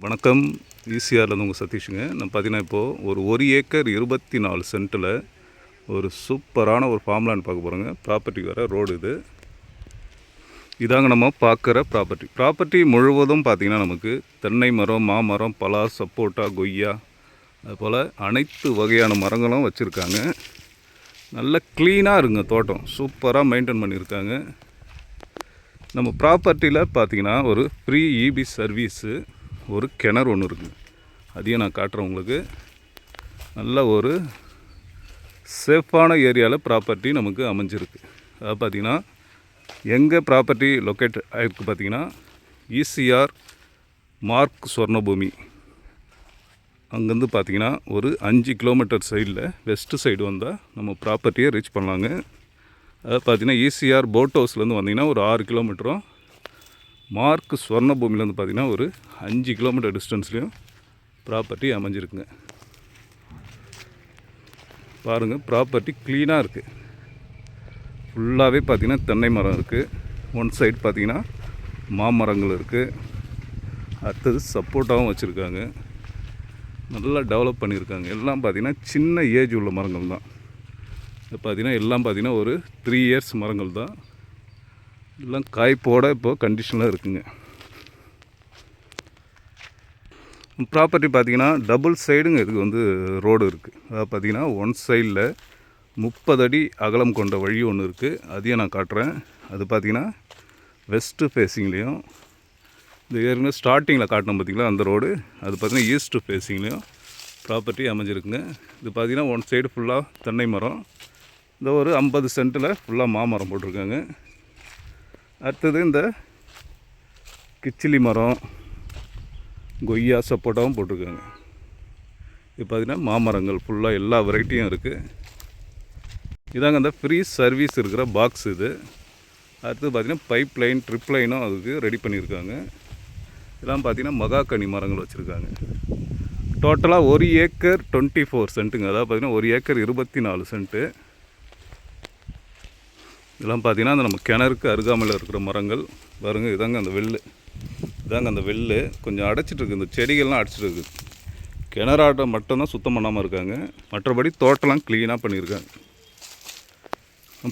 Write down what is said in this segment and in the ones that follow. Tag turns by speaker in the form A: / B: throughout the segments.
A: வணக்கம். ஈசிஆர்லேருந்து உங்கள் சதீஷுங்க. நான் பார்த்தீங்கன்னா இப்போது ஒரு ஏக்கர் 24 சென்ட்டில் ஒரு சூப்பரான ஒரு ஃபார்ம்லேண்ட் பார்க்க போகிறோங்க. ப்ராப்பர்ட்டி வர ரோடு இதாங்க நம்ம பார்க்குற ப்ராப்பர்ட்டி முழுவதும் பார்த்திங்கன்னா நமக்கு தென்னை மரம், மாமரம், பலா, சப்போட்டா, கொய்யா அதுபோல் அனைத்து வகையான மரங்களும் வச்சுருக்காங்க. நல்ல க்ளீனாக இருக்குங்க. தோட்டம் சூப்பராக மெயின்டைன் பண்ணியிருக்காங்க. நம்ம ப்ராப்பர்ட்டியில் பார்த்திங்கன்னா ஒரு ஃப்ரீ இபி சர்வீஸு, ஒரு கிணறு ஒன்று இருக்குது. அதையும் நான் காட்டுறேன் உங்களுக்கு. நல்ல ஒரு சேஃபான ஏரியாவில் ப்ராப்பர்ட்டி நமக்கு அமைஞ்சிருக்கு. அதாவது பார்த்திங்கன்னா எங்கே ப்ராப்பர்ட்டி லொக்கேட் ஆகிருக்கு பார்த்திங்கன்னா ஈசிஆர் மார்க் சொர்ணபூமி. அங்கேருந்து பார்த்திங்கன்னா ஒரு 5 கிலோமீட்டர் சைடில் வெஸ்ட்டு சைடு வந்தால் நம்ம ப்ராப்பர்ட்டியை ரீச் பண்ணலாங்க. அதாவது பார்த்திங்கன்னா ஈசிஆர் போட் ஹவுஸ்லேருந்து வந்திங்கன்னா ஒரு 6 கிலோமீட்டரும், மார்க் சொர்ணபூமியிலேருந்து பார்த்திங்கன்னா ஒரு 5 கிலோமீட்டர் டிஸ்டன்ஸ்லேயும் ப்ராப்பர்ட்டி அமைஞ்சிருக்குங்க. பாருங்கள், ப்ராப்பர்ட்டி க்ளீனாக இருக்குது. ஃபுல்லாகவே பார்த்திங்கன்னா தென்னை மரம் இருக்குது. ஒன் சைடு பார்த்திங்கன்னா மாமரங்கள் இருக்குது. அடுத்தது சப்போட்டாவும் வச்சுருக்காங்க. நல்லா டெவலப் பண்ணியிருக்காங்க. எல்லாம் பார்த்திங்கன்னா சின்ன ஏஜ் உள்ள மரங்கள் தான். பார்த்திங்கன்னா எல்லாம் பார்த்திங்கன்னா ஒரு 3 இயர்ஸ் மரங்கள் தான். எல்லாம் காய்ப்போட இப்போது கண்டிஷனில் இருக்குங்க. ப்ராப்பர்ட்டி பார்த்திங்கன்னா டபுள் சைடுங்க. இதுக்கு ரோடு இருக்குது. அதாவது பார்த்திங்கன்னா ஒன் சைடில் 30 அடி அகலம் கொண்ட வழி ஒன்று இருக்குது. அதையும் நான் காட்டுறேன். அது பார்த்திங்கன்னா வெஸ்ட்டு ஃபேஸிங்லேயும், இந்த ஏற்கனவே ஸ்டார்டிங்கில் காட்டணும் பார்த்திங்களா அந்த ரோடு, அது பார்த்திங்கன்னா ஈஸ்ட்டு ஃபேஸிங்லேயும் ப்ராப்பர்ட்டி அமைஞ்சிருக்குங்க. இது பார்த்திங்கன்னா ஒன் சைடு ஃபுல்லாக தென்னை மரம், இந்த ஒரு 50 சென்ட்டில் ஃபுல்லாக மாமரம் போட்டிருக்காங்க. அடுத்தது இந்த கிச்சிலி மரம், கொய்யா, சப்போட்டாவும் போட்டிருக்காங்க. இது பார்த்திங்கன்னா மாமரங்கள் ஃபுல்லாக எல்லா வெரைட்டியும் இருக்குது. இதாங்க அந்த ஃப்ரீ சர்வீஸ் இருக்கிற பாக்ஸ் இது. அடுத்தது பார்த்திங்கன்னா பைப் லைன், ட்ரிப் லைனும் அதுக்கு ரெடி பண்ணியிருக்காங்க. இதெல்லாம் பார்த்திங்கன்னா மகாக்கனி மரங்கள் வச்சுருக்காங்க. டோட்டலாக 1 ஏக்கர் 24 சென்ட்டுங்க. அதாவது பார்த்திங்கன்னா 1 ஏக்கர் 24 சென்ட்டு. இதெல்லாம் பார்த்திங்கன்னா அந்த நம்ம கிணறுக்கு அருகாமையில் இருக்கிற மரங்கள் பாருங்கள். இதாங்க அந்த வெள்ளு கொஞ்சம் அடைச்சிட்ருக்கு. இந்த செடிகள்லாம் அடைச்சிட்ருக்கு. கிணறாட்டம் மட்டும்தான் சுத்தம் பண்ணாமல் இருக்காங்க. மற்றபடி தோட்டம்லாம் க்ளீனாக பண்ணியிருக்காங்க.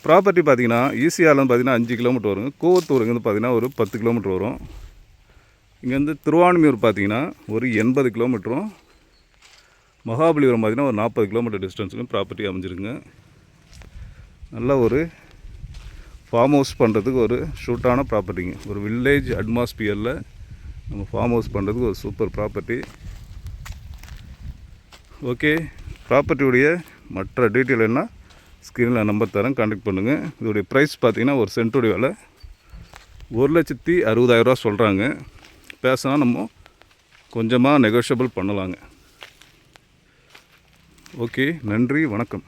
A: ப்ராப்பர்ட்டி பார்த்திங்கன்னா ஈசிஆர்லேருந்து பார்த்திங்கன்னா 5 கிலோமீட்டர் வருங்க. கூவத்தூர் இங்கேருந்து பார்த்திங்கன்னா ஒரு 10 கிலோமீட்டர் வரும். இங்கேருந்து திருவான்மியூர் பார்த்திங்கன்னா ஒரு 80 கிலோமீட்டரும், மகாபலிபுரம் பார்த்திங்கன்னா ஒரு 40 கிலோமீட்டர் டிஸ்டன்ஸுக்கும் ப்ராப்பர்ட்டி அமைஞ்சிருக்குங்க. நல்ல ஒரு ஃபார்ம் ஹவுஸ் பண்ணுறதுக்கு ஒரு ஷூட்டான ப்ராப்பர்ட்டிங்க. ஒரு வில்லேஜ் அட்மாஸ்பியரில் நம்ம ஃபார்ம் ஹவுஸ் பண்ணுறதுக்கு ஒரு சூப்பர் ப்ராப்பர்ட்டி. ஓகே, ப்ராப்பர்ட்டியுடைய மற்ற டீட்டெயில் என்ன ஸ்க்ரீனில் நம்பர் தரேன், கான்டாக்ட் பண்ணுங்கள். இதோடைய ப்ரைஸ் பார்த்திங்கன்னா ஒரு சென்ட்டுடைய விலை 1,60,000 சொல்கிறாங்க. பேசினா நம்ம கொஞ்சமாக நெகோஷியபிள் பண்ணலாங்க. ஓகே, நன்றி, வணக்கம்.